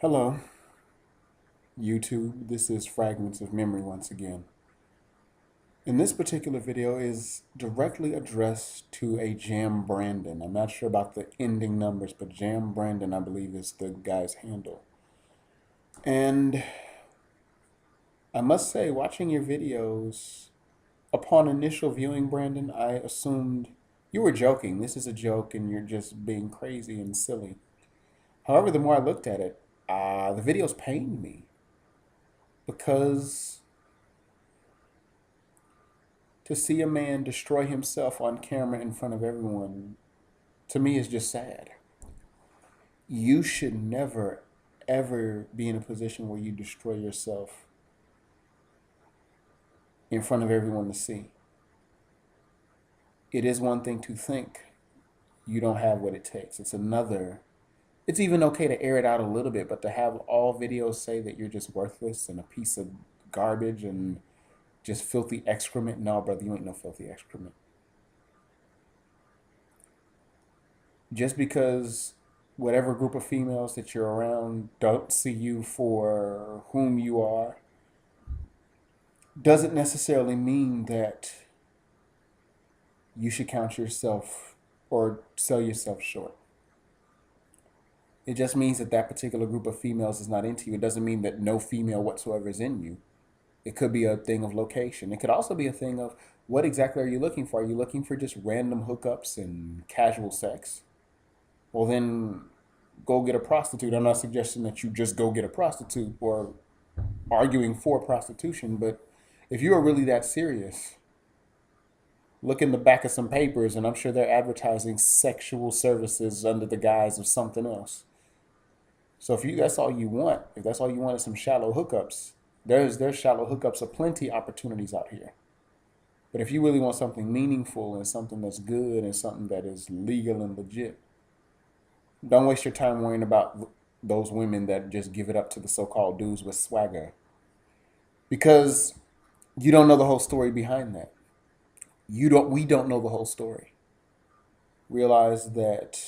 Hello, YouTube. This is Fragments of Memory once again. And this particular video is directly addressed to a Jam Brandon. I'm not sure about the ending numbers, but Jam Brandon, I believe, is the guy's handle. And I must say, watching your videos, upon initial viewing, Brandon, I assumed you were joking. This is a joke and you're just being crazy and silly. However, the more I looked at it, the videos pained me because to see a man destroy himself on camera in front of everyone, to me, is just sad. You should never, ever be in a position where you destroy yourself in front of everyone to see. It is one thing to think you don't have what it takes. It's another. It's even okay to air it out a little bit, but to have all videos say that you're just worthless and a piece of garbage and just filthy excrement. No, brother, you ain't no filthy excrement. Just because whatever group of females that you're around don't see you for whom you are doesn't necessarily mean that you should count yourself or sell yourself short. It just means that that particular group of females is not into you. It doesn't mean that no female whatsoever is in you. It could be a thing of location. It could also be a thing of what exactly are you looking for? Are you looking for just random hookups and casual sex? Well, then go get a prostitute. I'm not suggesting that you just go get a prostitute or arguing for prostitution, but if you are really that serious, look in the back of some papers and I'm sure they're advertising sexual services under the guise of something else. So if you that's all you want, if that's all you want is some shallow hookups, there's shallow hookups aplenty opportunities out here. But if you really want something meaningful and something that's good and something that is legal and legit, don't waste your time worrying about those women that just give it up to the so-called dudes with swagger because you don't know the whole story behind that. We don't know the whole story. Realize that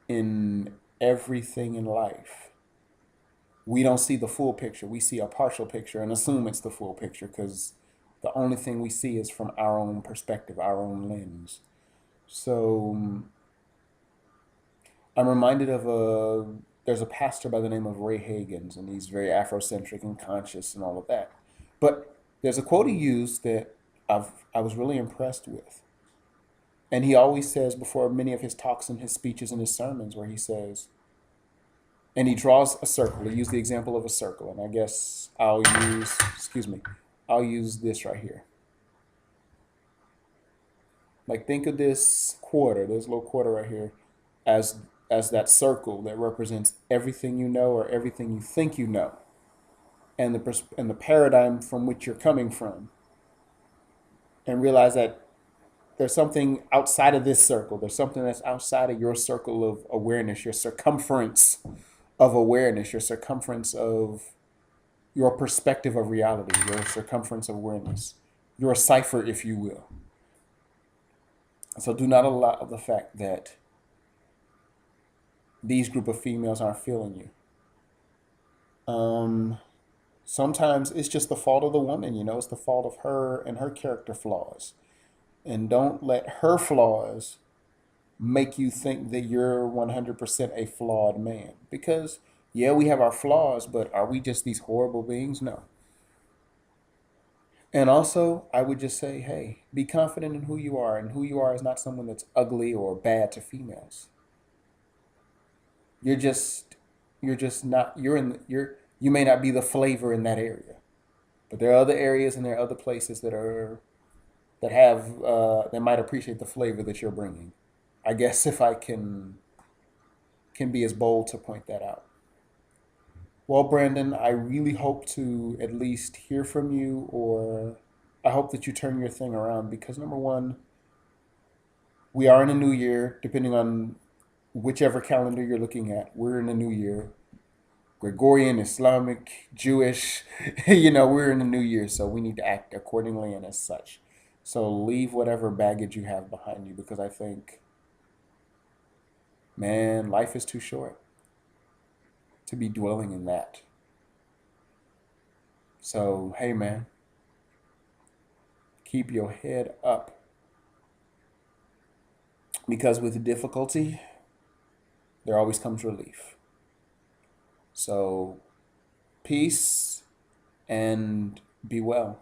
in everything in life, we don't see the full picture. We see a partial picture and assume it's the full picture because the only thing we see is from our own perspective, our own lens. So I'm reminded of there's a pastor by the name of Ray Hagins, and he's very Afrocentric and conscious and all of that. But there's a quote he used that I was really impressed with. And he always says before many of his talks and his speeches and his sermons where he says, and he draws a circle. He used the example of a circle, and I guess I'll use this right here. Like think of this quarter, this little quarter right here, as as that circle that represents everything you know or everything you think you know, and the paradigm from which you're coming from, and realize that there's something outside of this circle. There's something that's outside of your circle of awareness, your circumference of awareness, your circumference of your perspective of reality, your circumference of awareness, your cipher, if you will. So do not allow the fact that these group of females aren't feeling you. Sometimes it's just the fault of the woman, it's the fault of her and her character flaws. And don't let her flaws make you think that you're 100% a flawed man. Because, yeah, we have our flaws, but are we just these horrible beings? No. And also, I would just say, hey, be confident in who you are. And who you are is not someone that's ugly or bad to females. You're just, you're just not, you may not be the flavor in that area. But there are other areas and there are other places that might appreciate the flavor that you're bringing. I guess if I can be as bold to point that out. Well, Brandon, I really hope to at least hear from you, or I hope that you turn your thing around because number one, we are in a new year, depending on whichever calendar you're looking at. We're in a new year. Gregorian, Islamic, Jewish, we're in a new year, so we need to act accordingly and as such. So leave whatever baggage you have behind you because I think, man, life is too short. to be dwelling in that. So, hey, man, keep your head up, because with difficulty, there always comes relief. So, peace and be well.